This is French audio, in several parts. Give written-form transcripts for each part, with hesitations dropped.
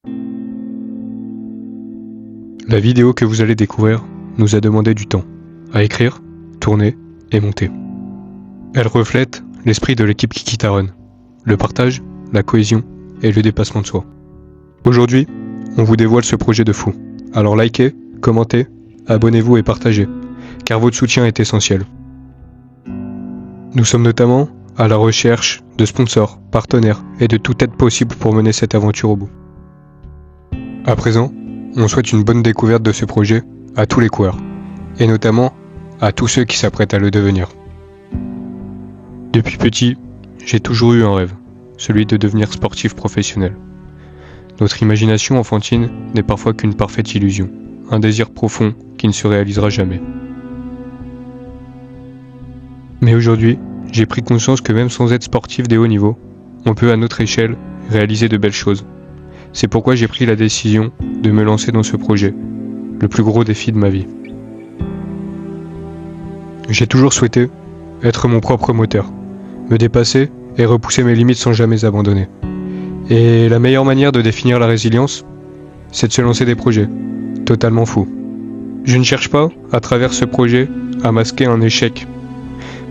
La vidéo que vous allez découvrir nous a demandé du temps à écrire, tourner et monter. Elle reflète l'esprit de l'équipe Kikita Run, le partage, la cohésion et le dépassement de soi. Aujourd'hui, on vous dévoile ce projet de fou. Alors likez, commentez, abonnez-vous et partagez, car votre soutien est essentiel. Nous sommes notamment à la recherche de sponsors, partenaires et de toute aide possible pour mener cette aventure au bout. À présent, on souhaite une bonne découverte de ce projet à tous les coureurs, et notamment à tous ceux qui s'apprêtent à le devenir. Depuis petit, j'ai toujours eu un rêve, celui de devenir sportif professionnel. Notre imagination enfantine n'est parfois qu'une parfaite illusion, un désir profond qui ne se réalisera jamais. Mais aujourd'hui, j'ai pris conscience que même sans être sportif des hauts niveaux, on peut à notre échelle réaliser de belles choses. C'est pourquoi j'ai pris la décision de me lancer dans ce projet, le plus gros défi de ma vie. J'ai toujours souhaité être mon propre moteur, me dépasser et repousser mes limites sans jamais abandonner. Et la meilleure manière de définir la résilience, c'est de se lancer des projets, totalement fous. Je ne cherche pas, à travers ce projet, à masquer un échec.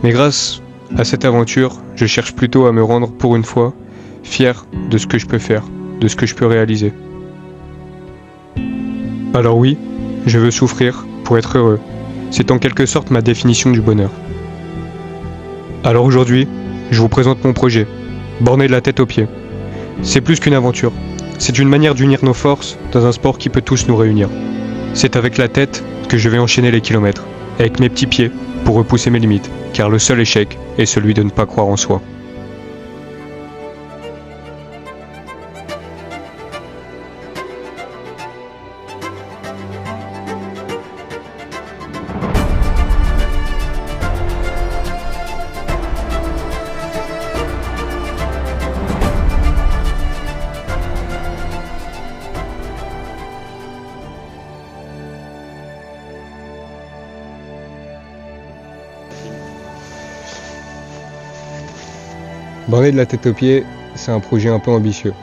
Mais grâce à cette aventure, je cherche plutôt à me rendre, pour une fois, fier de ce que je peux faire, de ce que je peux réaliser. Alors oui, je veux souffrir pour être heureux. C'est en quelque sorte ma définition du bonheur. Alors aujourd'hui, je vous présente mon projet, borné de la tête aux pieds. C'est plus qu'une aventure, c'est une manière d'unir nos forces dans un sport qui peut tous nous réunir. C'est avec la tête que je vais enchaîner les kilomètres, avec mes petits pieds pour repousser mes limites, car le seul échec est celui de ne pas croire en soi. Borné de la tête aux pieds, c'est un projet un peu ambitieux.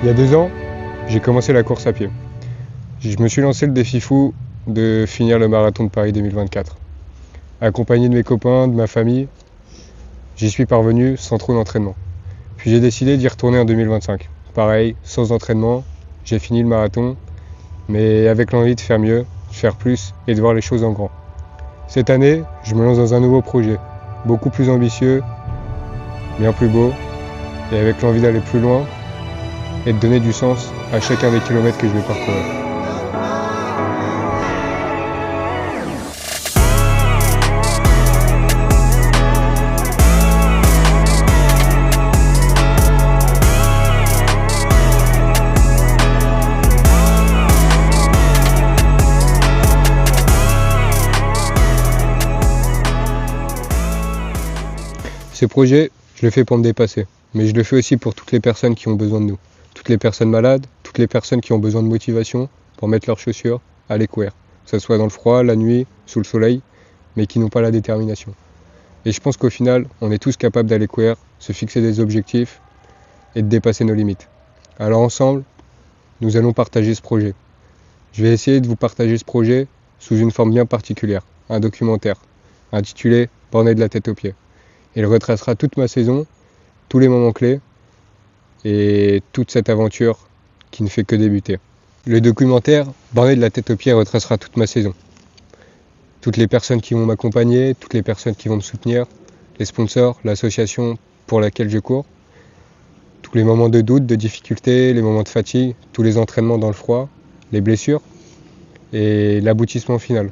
Il y a 2 ans, j'ai commencé la course à pied. Je me suis lancé le défi fou de finir le marathon de Paris 2024. Accompagné de mes copains, de ma famille, j'y suis parvenu sans trop d'entraînement. Puis j'ai décidé d'y retourner en 2025. Pareil, sans entraînement, j'ai fini le marathon, mais avec l'envie de faire mieux, de faire plus et de voir les choses en grand. Cette année, je me lance dans un nouveau projet, beaucoup plus ambitieux, bien plus beau, et avec l'envie d'aller plus loin et de donner du sens à chacun des kilomètres que je vais parcourir. Ce projet, je le fais pour me dépasser, mais je le fais aussi pour toutes les personnes qui ont besoin de nous. Toutes les personnes malades, toutes les personnes qui ont besoin de motivation pour mettre leurs chaussures, aller courir. Que ce soit dans le froid, la nuit, sous le soleil, mais qui n'ont pas la détermination. Et je pense qu'au final, on est tous capables d'aller courir, se fixer des objectifs et de dépasser nos limites. Alors ensemble, nous allons partager ce projet. Je vais essayer de vous partager ce projet sous une forme bien particulière, un documentaire, intitulé « Borné de la tête aux pieds ». Il retracera toute ma saison, tous les moments clés et toute cette aventure qui ne fait que débuter. Le documentaire, borné de la tête aux pieds, retracera toute ma saison. Toutes les personnes qui vont m'accompagner, toutes les personnes qui vont me soutenir, les sponsors, l'association pour laquelle je cours, tous les moments de doute, de difficulté, les moments de fatigue, tous les entraînements dans le froid, les blessures et l'aboutissement final.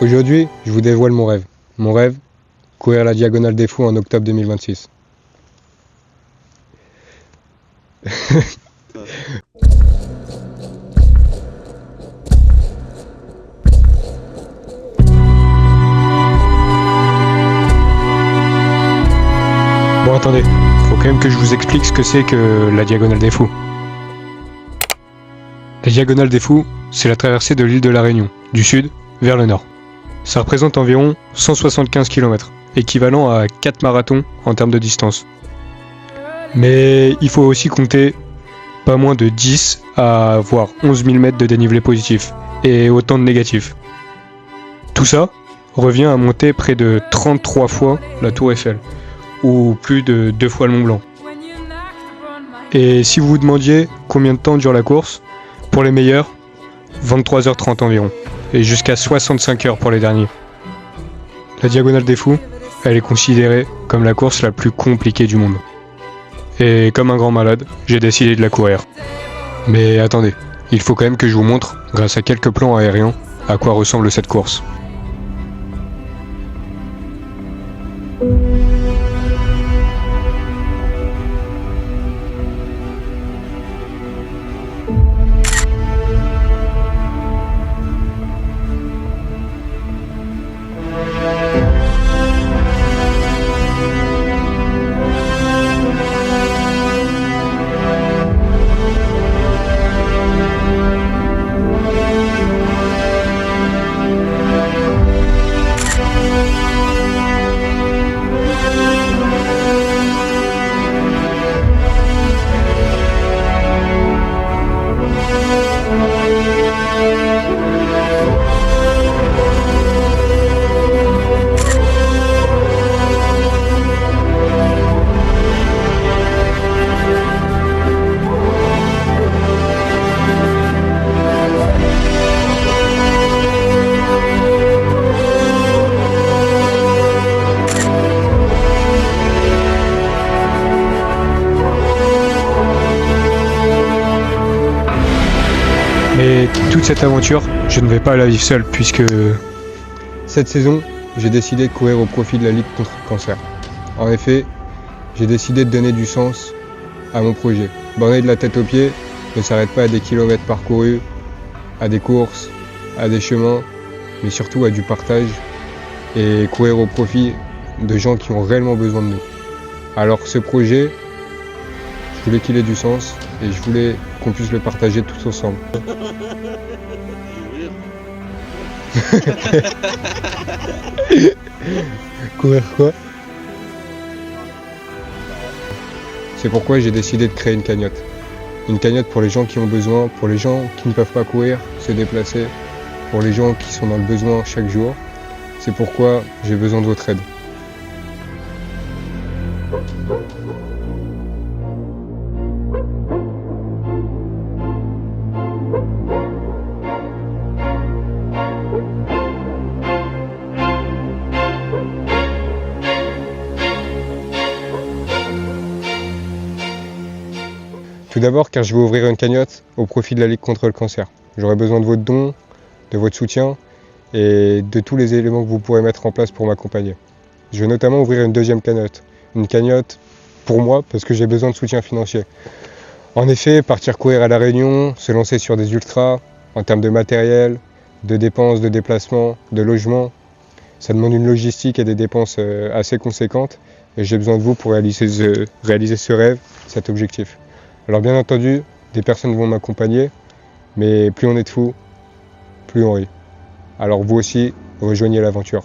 Aujourd'hui, je vous dévoile mon rêve. Mon rêve, courir la Diagonale des Fous en octobre 2026. Bon, attendez, faut quand même que je vous explique ce que c'est que la Diagonale des Fous. La Diagonale des Fous, c'est la traversée de l'île de la Réunion, du sud vers le nord. Ça représente environ 175 km, équivalent à 4 marathons en termes de distance. Mais il faut aussi compter pas moins de 10 à voire 11 000 mètres de dénivelé positif et autant de négatifs. Tout ça revient à monter près de 33 fois la Tour Eiffel, ou plus de 2 fois le Mont Blanc. Et si vous vous demandiez combien de temps dure la course, pour les meilleurs, 23h30 environ, et jusqu'à 65 heures pour les derniers. La Diagonale des Fous, elle est considérée comme la course la plus compliquée du monde. Et comme un grand malade, j'ai décidé de la courir. Mais attendez, il faut quand même que je vous montre, grâce à quelques plans aériens, à quoi ressemble cette course. Mais toute cette aventure, je ne vais pas la vivre seul puisque cette saison, j'ai décidé de courir au profit de la Ligue contre le cancer. En effet, j'ai décidé de donner du sens à mon projet. Borné de la tête aux pieds ne s'arrête pas à des kilomètres parcourus, à des courses, à des chemins, mais surtout à du partage et courir au profit de gens qui ont réellement besoin de nous. Alors ce projet, je voulais qu'il ait du sens et je voulais qu'on puisse le partager tous ensemble. Courir quoi? C'est pourquoi j'ai décidé de créer une cagnotte. Une cagnotte pour les gens qui ont besoin, pour les gens qui ne peuvent pas courir, se déplacer, pour les gens qui sont dans le besoin chaque jour. C'est pourquoi j'ai besoin de votre aide. Tout d'abord car je vais ouvrir une cagnotte au profit de la Ligue contre le cancer. J'aurai besoin de votre don, de votre soutien et de tous les éléments que vous pourrez mettre en place pour m'accompagner. Je vais notamment ouvrir une deuxième cagnotte. Une cagnotte pour moi parce que j'ai besoin de soutien financier. En effet, partir courir à La Réunion, se lancer sur des ultras, en termes de matériel, de dépenses, de déplacement, de logement, ça demande une logistique et des dépenses assez conséquentes. Et j'ai besoin de vous pour réaliser ce rêve, cet objectif. Alors bien entendu, des personnes vont m'accompagner, mais plus on est de fous, plus on rit. Alors vous aussi, rejoignez l'aventure.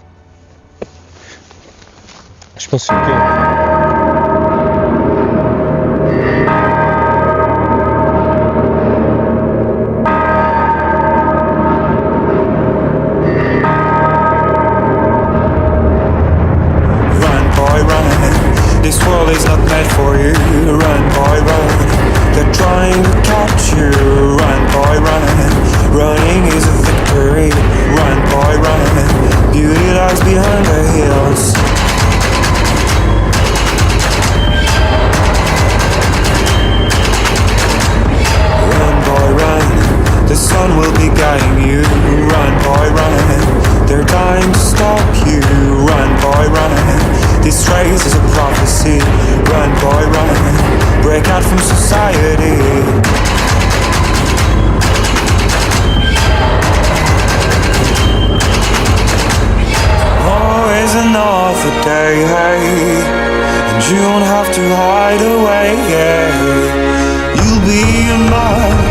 Je pense que... This world is not meant for you. Run, boy, run. They're trying to catch you. Run, boy, run. Running is a victory. Run, boy, run. Beauty lies behind the hills. Run, boy, run. The sun will be guiding you. Run, boy, run. They're dying another day, and you don't have to hide away. You'll be in my